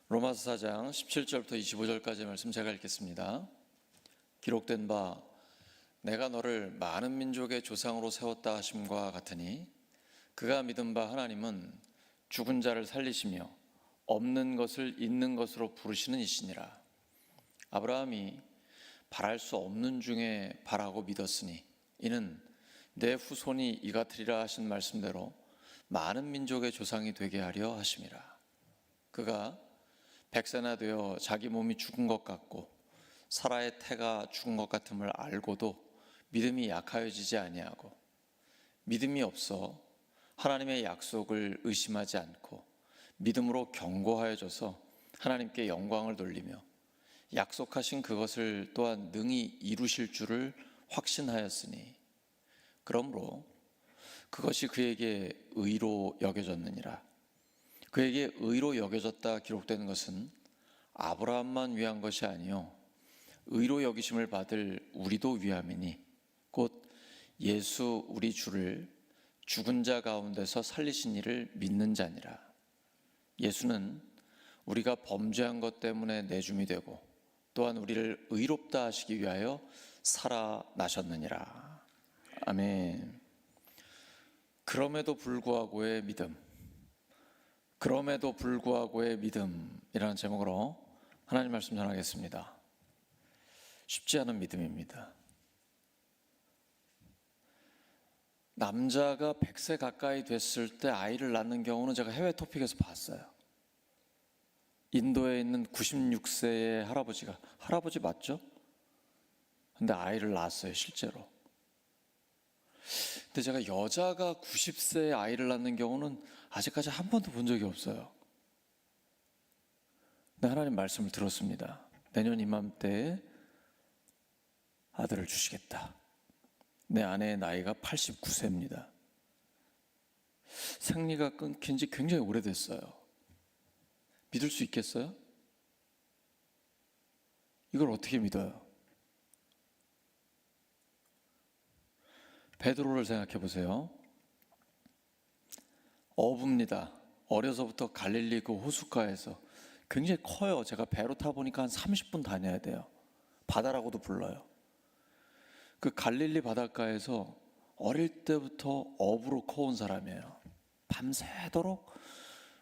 로마서 4장 17절부터 25절까지의 말씀 제가 읽겠습니다. 기록된 바 내가 너를 많은 민족의 조상으로 세웠다 하심과 같으니 그가 믿은 바 하나님은 죽은 자를 살리시며 없는 것을 있는 것으로 부르시는 이시니라. 아브라함이 바랄 수 없는 중에 바라고 믿었으니 이는 내 후손이 이 같으리라 하신 말씀대로 많은 민족의 조상이 되게 하려 하심이라. 그가 백세나 되어 자기 몸이 죽은 것 같고 사라의 태가 죽은 것 같음을 알고도 믿음이 약하여지지 아니하고 믿음이 없어 하나님의 약속을 의심하지 않고 믿음으로 견고하여져서 하나님께 영광을 돌리며 약속하신 그것을 또한 능히 이루실 줄을 확신하였으니 그러므로 그것이 그에게 의로 여겨졌느니라. 그에게 의로 여겨졌다 기록되는 것은 아브라함만 위한 것이 아니요 의로 여기심을 받을 우리도 위함이니 곧 예수 우리 주를 죽은 자 가운데서 살리신 이를 믿는 자니라. 예수는 우리가 범죄한 것 때문에 내줌이 되고 또한 우리를 의롭다 하시기 위하여 살아나셨느니라. 아멘. 그럼에도 불구하고의 믿음, 그럼에도 불구하고의 믿음이라는 제목으로 하나님 말씀 전하겠습니다. 쉽지 않은 믿음입니다. 남자가 100세 가까이 됐을 때 아이를 낳는 경우는 제가 해외 토픽에서 봤어요. 인도에 있는 96세의 할아버지가, 할아버지 맞죠? 근데 아이를 낳았어요, 실제로. 근데 제가 여자가 90세에 아이를 낳는 경우는 아직까지 한 번도 본 적이 없어요. 근데 하나님 말씀을 들었습니다. 내년 이맘때에 아들을 주시겠다. 내 아내의 나이가 89세입니다. 생리가 끊긴 지 굉장히 오래됐어요. 믿을 수 있겠어요? 이걸 어떻게 믿어요? 베드로를 생각해 보세요. 어부입니다. 어려서부터 갈릴리 그 호숫가에서 굉장히 커요. 제가 배로 타보니까 한 30분 다녀야 돼요. 바다라고도 불러요. 그 갈릴리 바닷가에서 어릴 때부터 어부로 커온 사람이에요. 밤새도록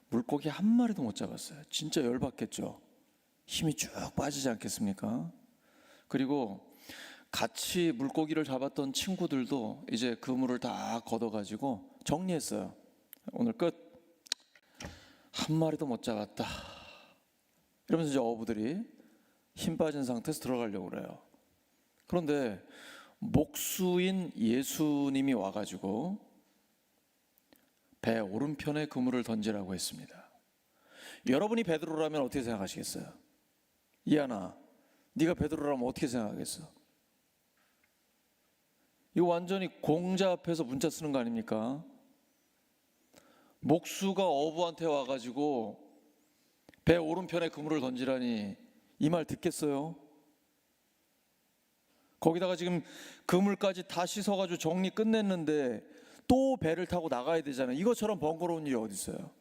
물고기 한 마리도 못 잡았어요. 진짜 열받겠죠. 힘이 쭉 빠지지 않겠습니까? 그리고 같이 물고기를 잡았던 친구들도 이제 그물을 다 걷어가지고 정리했어요. 오늘 끝. 한 마리도 못 잡았다. 이러면서 이제 어부들이 힘 빠진 상태에서 들어가려고 그래요. 그런데 목수인 예수님이 와가지고 배 오른편에 그물을 던지라고 했습니다. 여러분이 베드로라면 어떻게 생각하시겠어요? 이하나, 네가 베드로라면 어떻게 생각하겠어? 이거 완전히 공자 앞에서 문자 쓰는 거 아닙니까? 목수가 어부한테 와가지고 배 오른편에 그물을 던지라니 이 말 듣겠어요? 거기다가 지금 그물까지 다 씻어가지고 정리 끝냈는데 또 배를 타고 나가야 되잖아요. 이것처럼 번거로운 일이 어디 있어요?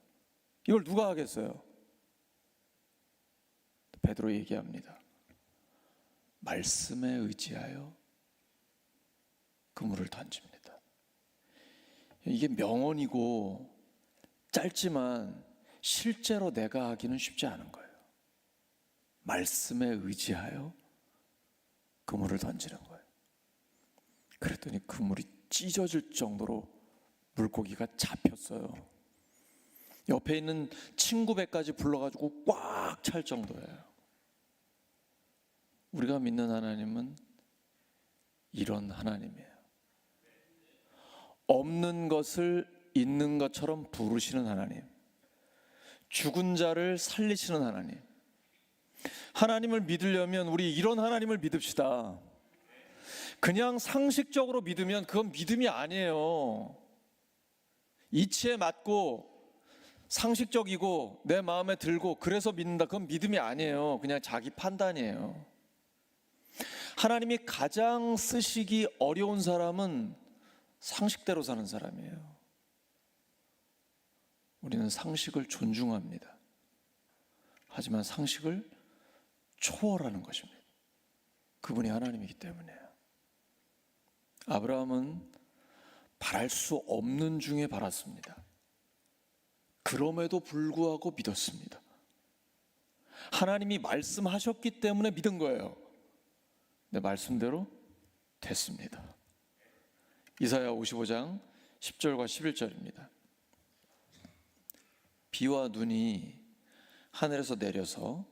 이걸 누가 하겠어요? 베드로 얘기합니다. 말씀에 의지하여 그물을 던집니다. 이게 명언이고 짧지만 실제로 내가 하기는 쉽지 않은 거예요. 말씀에 의지하여 그물을 던지는 거예요. 그랬더니 그물이 찢어질 정도로 물고기가 잡혔어요. 옆에 있는 친구 배까지 불러가지고 꽉 찰 정도예요. 우리가 믿는 하나님은 이런 하나님이에요. 없는 것을 있는 것처럼 부르시는 하나님, 죽은 자를 살리시는 하나님. 하나님을 믿으려면 우리 이런 하나님을 믿읍시다. 그냥 상식적으로 믿으면 그건 믿음이 아니에요. 이치에 맞고 상식적이고 내 마음에 들고 그래서 믿는다, 그건 믿음이 아니에요. 그냥 자기 판단이에요. 하나님이 가장 쓰시기 어려운 사람은 상식대로 사는 사람이에요. 우리는 상식을 존중합니다. 하지만 상식을 초월하는 것입니다. 그분이 하나님이기 때문이에요. 아브라함은 바랄 수 없는 중에 바랐습니다. 그럼에도 불구하고 믿었습니다. 하나님이 말씀하셨기 때문에 믿은 거예요. 내 말씀대로 됐습니다. 이사야 55장 10절과 11절입니다. 비와 눈이 하늘에서 내려서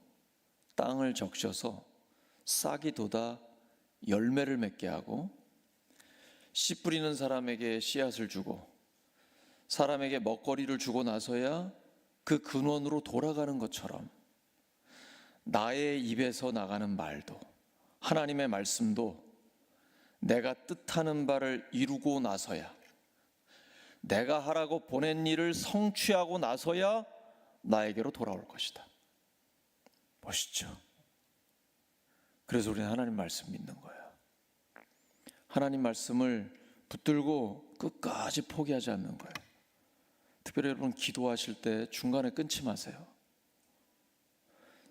땅을 적셔서 싹이 돋아 열매를 맺게 하고 씨 뿌리는 사람에게 씨앗을 주고 사람에게 먹거리를 주고 나서야 그 근원으로 돌아가는 것처럼 나의 입에서 나가는 말도 하나님의 말씀도 내가 뜻하는 바를 이루고 나서야, 내가 하라고 보낸 일을 성취하고 나서야 나에게로 돌아올 것이다. 멋있죠? 그래서 우리는 하나님 말씀 믿는 거예요. 하나님 말씀을 붙들고 끝까지 포기하지 않는 거예요. 특별히 여러분 기도하실 때 중간에 끊지 마세요.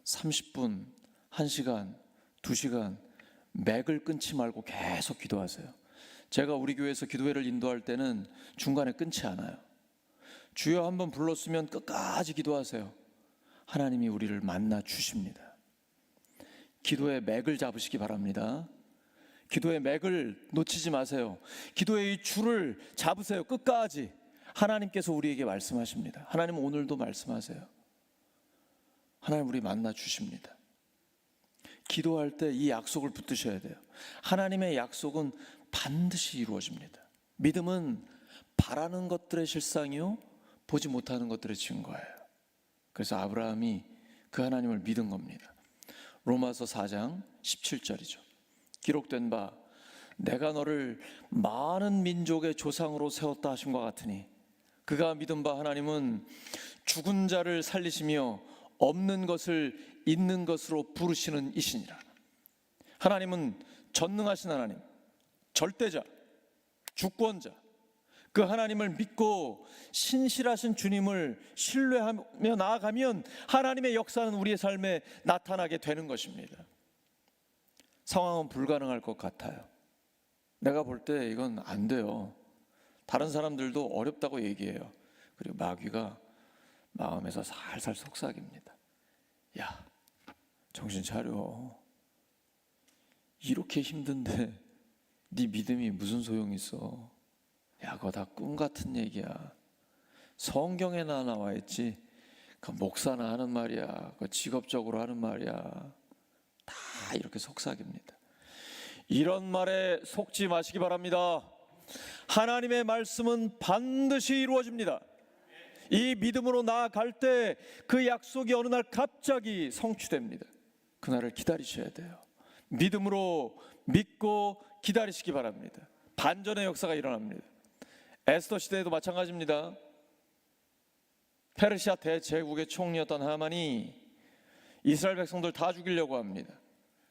30분, 1시간, 2시간 맥을 끊지 말고 계속 기도하세요. 제가 우리 교회에서 기도회를 인도할 때는 중간에 끊지 않아요. 주여 한번 불렀으면 끝까지 기도하세요. 하나님이 우리를 만나 주십니다. 기도의 맥을 잡으시기 바랍니다. 기도의 맥을 놓치지 마세요. 기도의 이 줄을 잡으세요. 끝까지. 하나님께서 우리에게 말씀하십니다. 하나님은 오늘도 말씀하세요. 하나님 우리 만나 주십니다. 기도할 때 이 약속을 붙드셔야 돼요. 하나님의 약속은 반드시 이루어집니다. 믿음은 바라는 것들의 실상이요 보지 못하는 것들의 증거예요. 그래서 아브라함이 그 하나님을 믿은 겁니다. 로마서 4장 17절이죠. 기록된 바 내가 너를 많은 민족의 조상으로 세웠다 하신 것 같으니 그가 믿은 바 하나님은 죽은 자를 살리시며 없는 것을 있는 것으로 부르시는 이시니라. 하나님은 전능하신 하나님, 절대자, 주권자, 그 하나님을 믿고 신실하신 주님을 신뢰하며 나아가면 하나님의 역사는 우리의 삶에 나타나게 되는 것입니다. 상황은 불가능할 것 같아요. 내가 볼 때 이건 안 돼요. 다른 사람들도 어렵다고 얘기해요. 그리고 마귀가 마음에서 살살 속삭입니다. 야, 정신 차려. 이렇게 힘든데 네 믿음이 무슨 소용이 있어. 야, 그거 다 꿈 같은 얘기야. 성경에나 나와 있지. 그 목사나 하는 말이야. 그 직업적으로 하는 말이야. 다 이렇게 속삭입니다. 이런 말에 속지 마시기 바랍니다. 하나님의 말씀은 반드시 이루어집니다. 이 믿음으로 나아갈 때 그 약속이 어느 날 갑자기 성취됩니다. 그날을 기다리셔야 돼요. 믿음으로 믿고 기다리시기 바랍니다. 반전의 역사가 일어납니다. 에스더 시대에도 마찬가지입니다. 페르시아 대제국의 총리였던 하만이 이스라엘 백성들 다 죽이려고 합니다.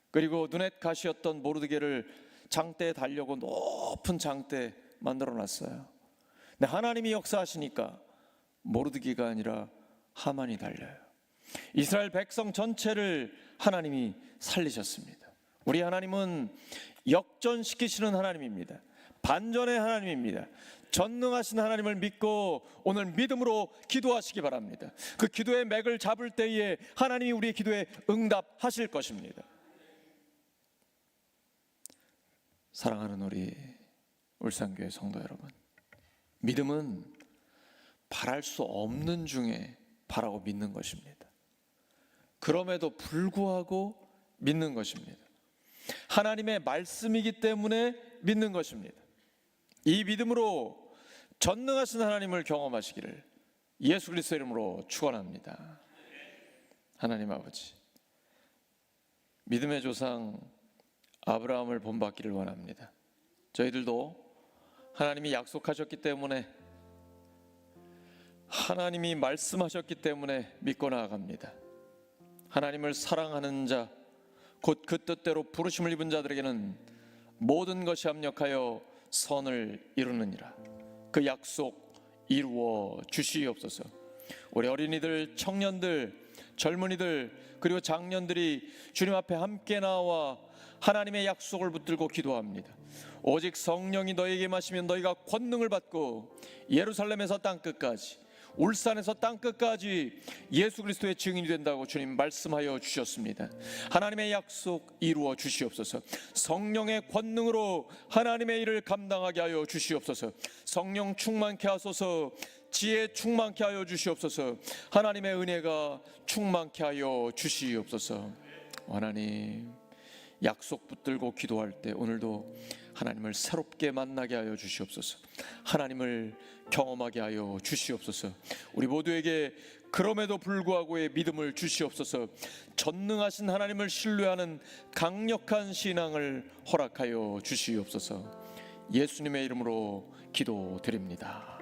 그리고 눈엣 가시였던 모르드게를 장대에 달려고 높은 장대 만들어 놨어요. 근데 하나님이 역사하시니까 모르드게가 아니라 하만이 달려요. 이스라엘 백성 전체를 하나님이 살리셨습니다. 우리 하나님은 역전시키시는 하나님입니다. 반전의 하나님입니다. 전능하신 하나님을 믿고 오늘 믿음으로 기도하시기 바랍니다. 그 기도의 맥을 잡을 때에 하나님이 우리의 기도에 응답하실 것입니다. 사랑하는 우리 울산교회 성도 여러분, 믿음은 바랄 수 없는 중에 바라고 믿는 것입니다. 그럼에도 불구하고 믿는 것입니다. 하나님의 말씀이기 때문에 믿는 것입니다. 이 믿음으로 전능하신 하나님을 경험하시기를 예수 그리스도 이름으로 축원합니다. 하나님 아버지, 믿음의 조상 아브라함을 본받기를 원합니다. 저희들도 하나님이 약속하셨기 때문에, 하나님이 말씀하셨기 때문에 믿고 나아갑니다. 하나님을 사랑하는 자, 곧 그 뜻대로 부르심을 입은 자들에게는 모든 것이 합력하여 선을 이루느니라. 그 약속 이루어 주시옵소서. 우리 어린이들, 청년들, 젊은이들 그리고 장년들이 주님 앞에 함께 나와 하나님의 약속을 붙들고 기도합니다. 오직 성령이 너에게 임하시면 너희가 권능을 받고 예루살렘에서 땅끝까지, 울산에서 땅끝까지 예수 그리스도의 증인이 된다고 주님 말씀하여 주셨습니다. 하나님의 약속 이루어 주시옵소서. 성령의 권능으로 하나님의 일을 감당하게 하여 주시옵소서. 성령 충만케 하소서. 지혜 충만케 하여 주시옵소서. 하나님의 은혜가 충만케 하여 주시옵소서. 하나님, 약속 붙들고 기도할 때 오늘도 하나님을 새롭게 만나게 하여 주시옵소서. 하나님을 경험하게 하여 주시옵소서. 우리 모두에게 그럼에도 불구하고의 믿음을 주시옵소서. 전능하신 하나님을 신뢰하는 강력한 신앙을 허락하여 주시옵소서. 예수님의 이름으로 기도드립니다.